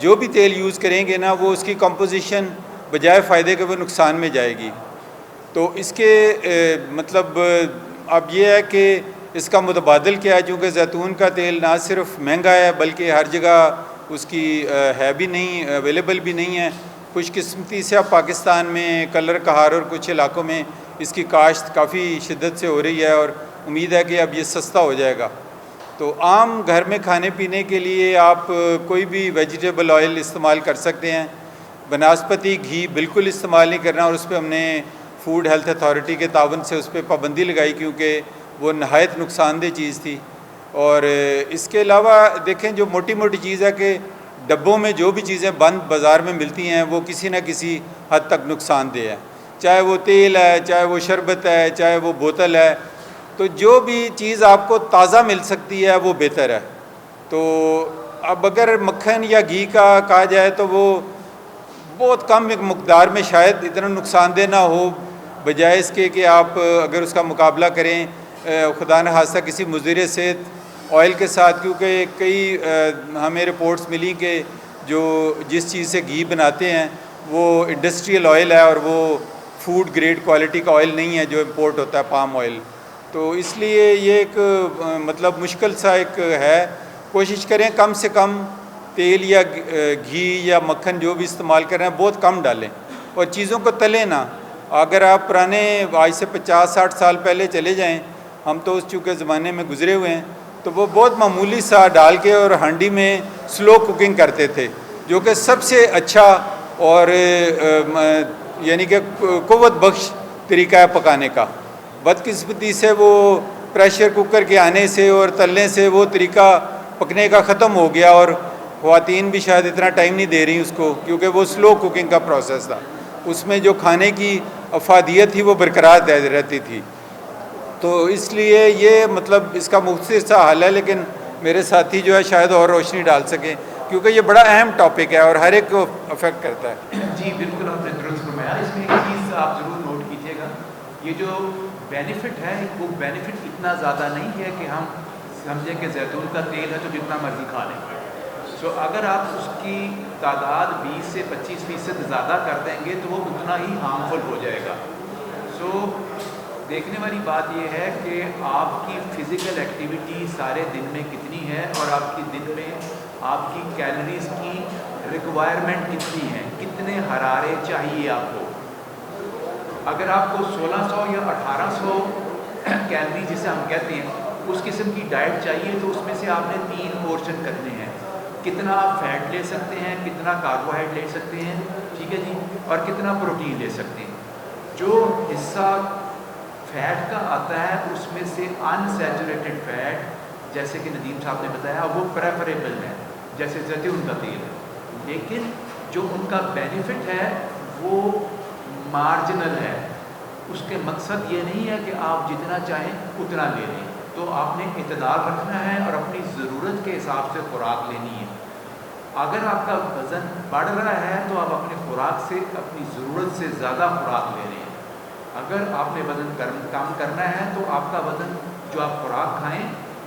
جو بھی تیل یوز کریں گے نا وہ اس کی کمپوزیشن بجائے فائدے کے وہ نقصان میں جائے گی. تو اس کے مطلب اب یہ ہے کہ اس کا متبادل کیا ہے، چونکہ زیتون کا تیل نہ صرف مہنگا ہے بلکہ ہر جگہ اس کی ہے بھی نہیں، اویلیبل بھی نہیں ہے. خوش قسمتی سے اب پاکستان میں کلر کہار اور کچھ علاقوں میں اس کی کاشت کافی شدت سے ہو رہی ہے، اور امید ہے کہ اب یہ سستا ہو جائے گا. تو عام گھر میں کھانے پینے کے لیے آپ کوئی بھی ویجیٹیبل آئل استعمال کر سکتے ہیں. بناسپتی گھی بالکل استعمال نہیں کرنا، اور اس پہ ہم نے فوڈ ہیلتھ اتھارٹی کے تعاون سے اس پہ پابندی لگائی، کیونکہ وہ نہایت نقصان دہ چیز تھی. اور اس کے علاوہ دیکھیں جو موٹی موٹی چیز ہے کہ ڈبوں میں جو بھی چیزیں بند بازار میں ملتی ہیں وہ کسی نہ کسی حد تک نقصان دہ ہے، چاہے وہ تیل ہے، چاہے وہ شربت ہے، چاہے وہ بوتل ہے. تو جو بھی چیز آپ کو تازہ مل سکتی ہے وہ بہتر ہے. تو اب اگر مکھن یا گھی کا کہا جائے تو وہ بہت کم مقدار میں شاید اتنا نقصان دہ نہ ہو، بجائے اس کے کہ آپ اگر اس کا مقابلہ کریں خدا نخواستہ کسی مضر صحت آئل کے ساتھ، کیونکہ کئی ہمیں رپورٹس ملی کہ جو جس چیز سے گھی بناتے ہیں وہ انڈسٹریل آئل ہے، اور وہ فوڈ گریڈ کوالٹی کا آئل نہیں ہے جو امپورٹ ہوتا ہے پام آئل. تو اس لیے یہ ایک مطلب مشکل سا ایک ہے. کوشش کریں کم سے کم تیل یا گھی یا مکھن جو بھی استعمال کر رہے ہیں بہت کم ڈالیں، اور چیزوں کو تلیں نہ. اگر آپ پرانے آج سے 50-60 سال پہلے چلے جائیں، ہم تو اس چونکہ زمانے میں گزرے ہوئے ہیں، تو وہ بہت معمولی سا ڈال کے اور ہانڈی میں سلو کوکنگ کرتے تھے، جو کہ سب سے اچھا اور یعنی کہ قوت بخش طریقہ ہے پکانے کا. بدقسمتی سے وہ پریشر کوکر کے آنے سے اور تلنے سے وہ طریقہ پکنے کا ختم ہو گیا، اور خواتین بھی شاید اتنا ٹائم نہیں دے رہی اس کو، کیونکہ وہ سلو کوکنگ کا پروسیس تھا. اس میں جو کھانے کی افادیت تھی وہ برقرار رہتی تھی. تو اس لیے یہ مطلب اس کا مختصر سا حل ہے، لیکن میرے ساتھی جو ہے شاید اور روشنی ڈال سکیں، کیونکہ یہ بڑا اہم ٹاپک ہے اور ہر ایک کو افیکٹ کرتا ہے. جی بالکل آپ نے درست فرمایا. اس میں ایک چیز آپ ضرور نوٹ کیجیے گا، یہ جو بینیفٹ ہے وہ بینیفٹ اتنا زیادہ نہیں ہے کہ ہم سمجھیں کہ زیتون کا تیل ہے تو جتنا مرضی کھا لیں. سو اگر آپ اس کی تعداد 20 سے 25% زیادہ کر دیں گے تو وہ اتنا ہی ہارمفل ہو جائے گا. سو دیکھنے والی بات یہ ہے کہ آپ کی فزیکل ایکٹیویٹی سارے دن میں کتنی ہے، اور آپ کی دن میں آپ کی کیلریز کی ریکوائرمنٹ کتنی ہے، کتنے حرارے چاہیے آپ کو. اگر آپ کو 1600 یا 1800 کیلری جسے ہم کہتے ہیں اس قسم کی ڈائٹ چاہیے، تو اس میں سے آپ نے 3 پورشن کرنے ہیں. کتنا آپ فیٹ لے سکتے ہیں، کتنا کاربوہائیڈریٹ لے سکتے ہیں، ٹھیک ہے جی، اور کتنا پروٹین لے سکتے ہیں. جو حصہ فیٹ کا آتا ہے اس میں سے انسیچوریٹڈ فیٹ جیسے کہ ندیم صاحب نے بتایا وہ پریفریبل ہے، جیسے زیتون کا تیل ہے. لیکن جو ان کا بینیفٹ ہے وہ مارجنل ہے. اس کے مقصد یہ نہیں ہے کہ آپ جتنا چاہیں اتنا لے لیں. تو آپ نے اعتدال رکھنا ہے اور اپنی ضرورت کے حساب سے خوراک لینی ہے. اگر آپ کا وزن بڑھ رہا ہے تو آپ اپنے خوراک سے اپنی ضرورت سے زیادہ خوراک لے لیں. اگر آپ نے وزن کم کرنا ہے تو آپ کا وزن جو آپ خوراک کھائیں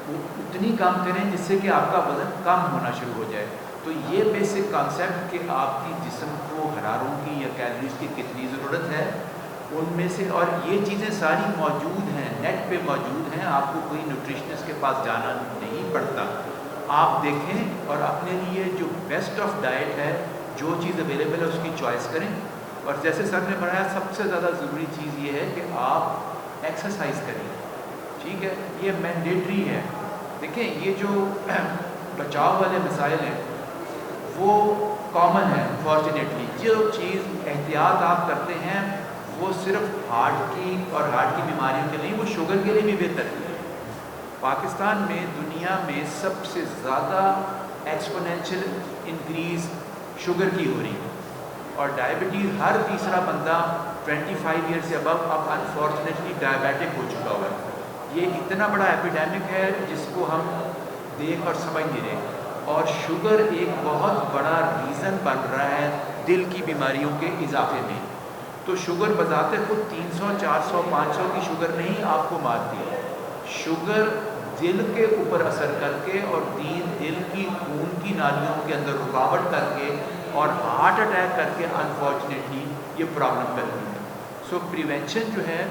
وہ اتنی کم کریں جس سے کہ آپ کا وزن کم ہونا شروع ہو جائے. تو یہ بیسک کانسیپٹ کہ آپ کی جسم کو حراروں کی یا کیلریز کی کتنی ضرورت ہے ان میں سے، اور یہ چیزیں ساری موجود ہیں، نیٹ پہ موجود ہیں، آپ کو کوئی نیوٹریشنسٹ کے پاس جانا نہیں پڑتا. آپ دیکھیں اور اپنے لیے جو بیسٹ آف ڈائٹ ہے، جو چیز اویلیبل ہے اس کی چوائس کریں. اور جیسے سر نے بتایا سب سے زیادہ ضروری چیز یہ ہے کہ آپ ایکسرسائز کریں. ٹھیک ہے، یہ مینڈیٹری ہے. دیکھیں یہ جو بچاؤ والے مسائل ہیں وہ کامن ہیں فارچونیٹلی. جو چیز احتیاط آپ کرتے ہیں وہ صرف ہارٹ کی اور ہارٹ کی بیماریوں کے لیے، وہ شوگر کے لیے بھی بہتر ہے. پاکستان میں دنیا میں سب سے زیادہ ایکسپونینشیل انکریز شوگر کی ہو رہی ہے، اور ڈائبٹیز ہر تیسرا بندہ 25 ایئر سے ابو اب انفارچونیٹلی ڈائبیٹک ہو چکا ہوا ہے. یہ اتنا بڑا ایپیڈیمک ہے جس کو ہم دیکھ اور سمجھ نہیں رہے. اور شوگر ایک بہت بڑا ریزن بن رہا ہے دل کی بیماریوں کے اضافے میں. تو شوگر بذات خود 300 400 500 کی شوگر نہیں آپ کو مارتی ہے. شوگر دل کے اوپر اثر کر کے اور دل کی خون کی نالیوں کے اندر رکاوٹ کر کے اور ہارٹ اٹیک کر کے انفارچونیٹلی یہ پرابلم کرتی ہے. سو پریونشن جو ہے،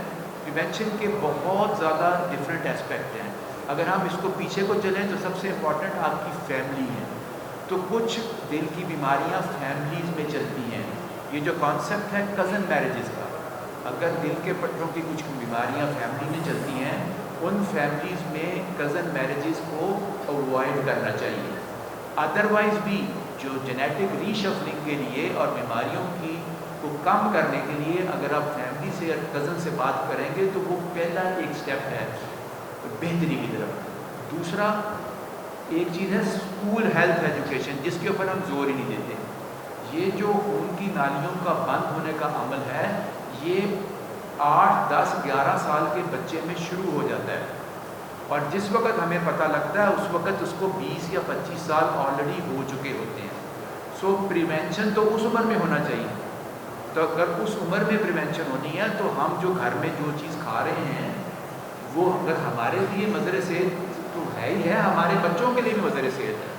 پریونشن کے بہت زیادہ ڈفرینٹ اسپیکٹ ہیں. اگر ہم اس کو پیچھے کو چلیں تو سب سے امپورٹنٹ آپ کی فیملی ہے. تو کچھ دل کی بیماریاں فیملیز میں چلتی ہیں. یہ جو کانسیپٹ ہے کزن میرجز کا، اگر دل کے پٹھوں کی کچھ بیماریاں فیملی میں چلتی ہیں، ان فیملیز میں کزن میرجز کو اوائڈ کرنا چاہیے. ادروائز بھی جو جینیٹک ری شفلنگ کے لیے اور بیماریوں کی کو کم کرنے کے لیے اگر آپ فیملی سے یا کزن سے بات کریں گے تو وہ پہلا ایک سٹیپ ہے بہتری کی طرف. دوسرا ایک چیز ہے اسکول ہیلتھ ایجوکیشن، جس کے اوپر ہم زور ہی نہیں دیتے. یہ جو خون کی نالیوں کا بند ہونے کا عمل ہے، یہ 8 10 11 سال کے بچے میں شروع ہو جاتا ہے، اور جس وقت ہمیں پتہ لگتا ہے اس وقت اس کو 20 یا 25 سال آلریڈی ہو چکے ہوتے ہیں. سو پریونشن تو اس عمر میں ہونا چاہیے. تو اگر اس عمر میں پریونشن ہونی ہے تو ہم جو گھر میں جو چیز کھا رہے ہیں وہ اگر ہمارے لیے مضر صحت تو ہے ہی ہے، ہمارے بچوں کے لیے بھی مضر صحت ہے.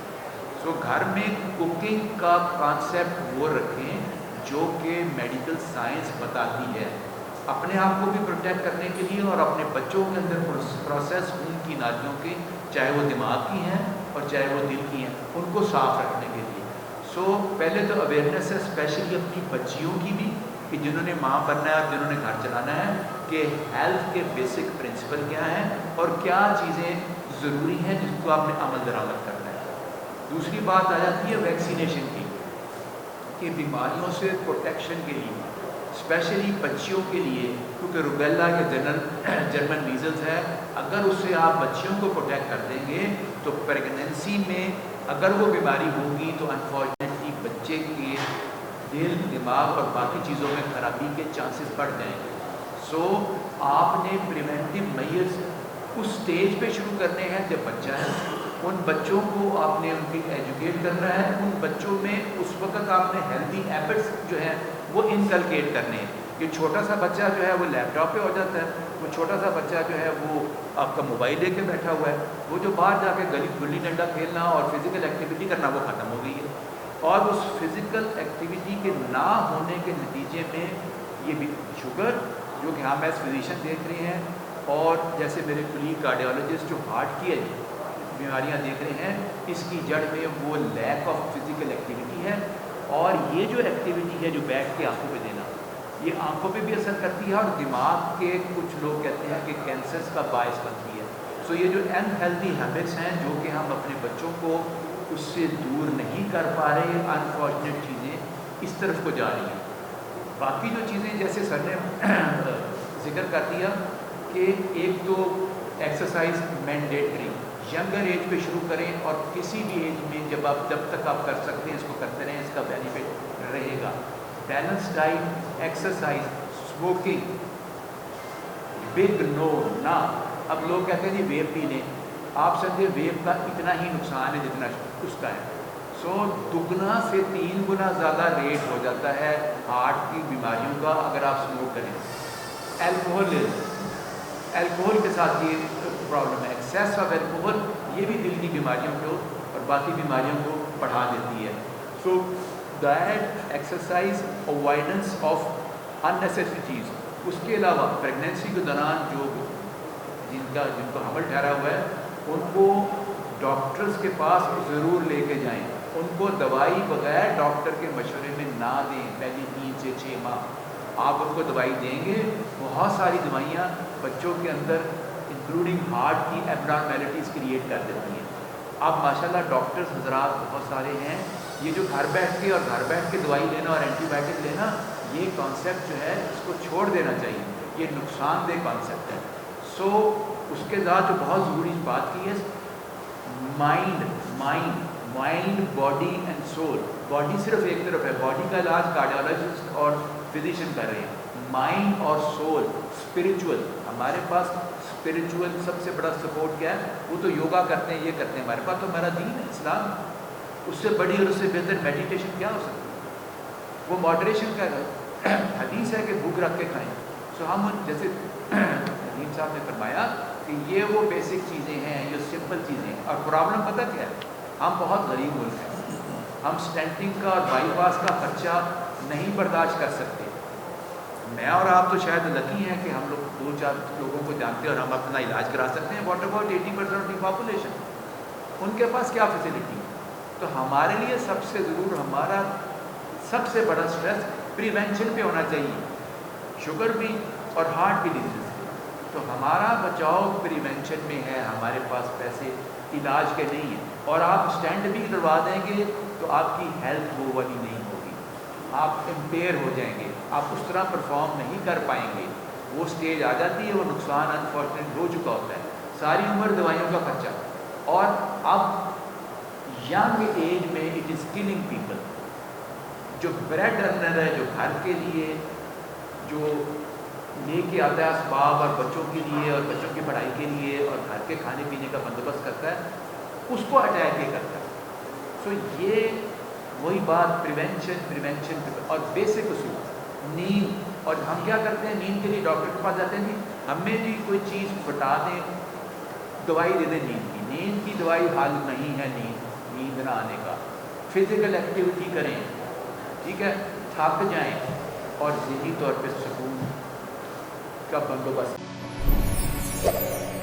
سو گھر میں کوکنگ کا کانسیپٹ وہ رکھیں جو کہ میڈیکل سائنس بتاتی ہے، اپنے آپ کو بھی پروٹیکٹ کرنے کے لیے اور اپنے بچوں کے اندر پروسیس خون کی نالیوں کے، چاہے وہ دماغ کی ہیں اور چاہے وہ دل کی ہیں، ان کو صاف رکھنے کے لیے. سو پہلے تو اویئرنیس ہے اسپیشلی اپنی بچیوں کی بھی، کہ جنہوں نے ماں بننا ہے اور جنہوں نے گھر چلانا ہے، کہ ہیلتھ کے بیسک پرنسپل کیا ہیں اور کیا چیزیں ضروری ہیں جس کو آپ نے عمل درآمد کرنا ہے. دوسری بات آ جاتی ہے ویکسینیشن کی، کہ بیماریوں سے پروٹیکشن کے لیے اسپیشلی بچیوں کے لیے، کیونکہ روبیلا یا جرمن میزلز ہے، اگر اس سے آپ بچیوں کو پروٹیکٹ کر دیں گے تو پریگننسی میں اگر وہ بیماری ہوگی تو انفارچونیٹلی بچے کے دل، دماغ اور باقی چیزوں میں خرابی کے چانسز بڑھ جائیں گے. سو آپ نے پریونٹیو میئرز اس سٹیج پہ شروع کرنے ہیں جب بچہ ہے. ان بچوں کو آپ نے ان کی ایجوکیٹ کرنا ہے، ان بچوں میں اس وقت آپ نے ہیلدی ہیبٹس جو ہیں وہ انکلکیٹ کرنے ہیں. یہ چھوٹا سا بچہ جو ہے وہ لیپ ٹاپ پہ ہو جاتا ہے، وہ چھوٹا سا بچہ جو ہے وہ آپ کا موبائل لے کے بیٹھا ہوا ہے، وہ جو باہر جا کے گلی ڈنڈا کھیلنا اور فزیکل ایکٹیویٹی کرنا وہ ختم ہو گئی ہے. اور اس فزیکل ایکٹیویٹی کے نہ ہونے کے نتیجے میں یہ بھی شوگر جو کہ ہم ایز فزیشین دیکھ رہے ہیں، اور جیسے میرے کولیگ کارڈیالوجسٹ جو ہارٹ کی بیماریاں دیکھ رہے ہیں، اس کی جڑ میں وہ لیک آف فزیکل ایکٹیویٹی ہے. اور یہ جو ایکٹیویٹی ہے جو بیٹھ کے آنکھوں پہ دینا، یہ آنکھوں پہ بھی اثر کرتی ہے اور دماغ کے کچھ لوگ کہتے ہیں کہ کینسرز کا باعث بنتی ہے. سو یہ جو ان ہیلدی ہیبٹس ہیں جو کہ ہم اپنے بچوں کو اس سے دور نہیں کر پا رہے، انفارچونیٹ چیزیں اس طرف کو جا رہی ہیں. باقی جو چیزیں جیسے سر نے ذکر کر دیا کہ ایک تو ایکسرسائز مینڈیٹری ینگر ایج پہ شروع کریں، اور کسی بھی ایج میں جب تک آپ کر سکتے ہیں اس کو کرتے رہیں، اس کا بینیفٹ رہے گا. Balance diet, exercise, smoking, big no نا. اب لوگ کہتے ہیں جی ویپ پی لیں، آپ سمجھے ویپ کا اتنا ہی نقصان ہے جتنا اس کا ہے. سو 2 سے 3 گنا زیادہ ریٹ ہو جاتا ہے ہارٹ کی بیماریوں کا اگر آپ اسموک کریں. الکوہل کے ساتھ یہ پرابلم ہے، ایکسیس آف الکوہل، یہ بھی دل کی بیماریوں کو اور باقی بیماریوں کو بڑھا دیتی ہے. So diet, exercise, avoidance of unnecessary چیز. اس کے علاوہ پریگنینسی کے دوران جو جن کو حمل ٹھہرا ہوا ہے ان کو ڈاکٹرز کے پاس ضرور لے کے جائیں. ان کو دوائی بغیر ڈاکٹر کے مشورے میں نہ دیں. پہلی 3 سے 6 ماہ آپ ان کو دوائی دیں گے، بہت ساری دوائیاں بچوں کے اندر انکلوڈنگ ہارٹ کی ایبنارمیلٹیز کریٹ کر دیتی ہیں. اب ماشاءاللہ ڈاکٹرز حضرات بہت سارے ہیں. یہ جو گھر بیٹھ کے دوائی لینا اور اینٹی بائیوٹک لینا، یہ کانسیپٹ جو ہے اس کو چھوڑ دینا چاہیے. یہ نقصان دہ کانسیپٹ ہے. سو اس کے ساتھ جو بہت ضروری بات کی ہے mind body and civil. Body صرف ایک طرف ہے، باڈی کا علاج کارڈیالوجسٹ اور فزیشین کر رہے ہیں. مائنڈ اور سول، اسپریچول، ہمارے پاس اسپریچول سب سے بڑا سپورٹ کیا ہے؟ وہ تو یوگا کرتے ہیں، یہ کرتے ہیں. ہمارے پاس تو ہمارا دین ہے، اسلام. اس سے بڑی اور اس سے بہتر میڈیٹیشن کیا ہو سکتی ہے؟ وہ ماڈریشن کا حدیث ہے کہ بھوک رکھ کے کھائیں. سو ہم جیسے حدیث صاحب نے فرمایا کہ یہ وہ بیسک چیزیں ہیں، یہ سمپل چیزیں ہیں. اور پرابلم پتہ کیا ہے، ہم بہت غریب ملک ہیں، ہم سٹینٹنگ کا اور بائی پاس کا خرچہ نہیں برداشت کر سکتے. میں اور آپ تو شاید لکی ہیں کہ ہم لوگ 2-4 لوگوں کو جانتے ہیں اور ہم اپنا علاج کرا سکتے ہیں. What about 80% of the population? ان کے پاس کیا فیسلٹی ہے؟ تو ہمارے لیے سب سے ضرور ہمارا سب سے بڑا اسٹریس پریونشن پہ ہونا چاہیے، شوگر بھی اور ہارٹ کی ڈیزیز. تو ہمارا بچاؤ پریونشن میں ہے. ہمارے پاس پیسے علاج کے نہیں ہیں، اور آپ اسٹینٹ بھی کروا دیں گے تو آپ کی ہیلتھ وہ والی نہیں ہوگی، آپ امپیئر ہو جائیں گے، آپ اس طرح پرفارم نہیں کر پائیں گے. وہ اسٹیج آ جاتی ہے، وہ نقصان انفارچونیٹ ہو چکا ہوتا ہے، ساری عمر دوائیوں کا خرچہ. اور اب ینگ ایج میں اٹ از کلنگ پیپل. جو بریڈ ارنر ہے، جو گھر کے لیے جو لے کے آتا ہے اسباب اور بچوں کے لیے اور بچوں کی پڑھائی کے لیے اور گھر کے کھانے پینے کا بندوبست کرتا ہے، اس کو اٹیک یہ کرتا ہے. سو یہ وہی بات پریونشن اور بیسک اصول نیند. اور ہم کیا کرتے ہیں، نیند کے لیے ڈاکٹر کے پاس جاتے ہیں، جی ہمیں جی کوئی چیز بتا دیں، دوائی دے دیں نیند کی. نیند کی دوائی حل نہیں ہے نیند نہ آنے کا. فزیکل ایکٹیویٹی کریں، ٹھیک ہے، تھک جائیں اور ذہنی طور پہ سکون کا بندوبست.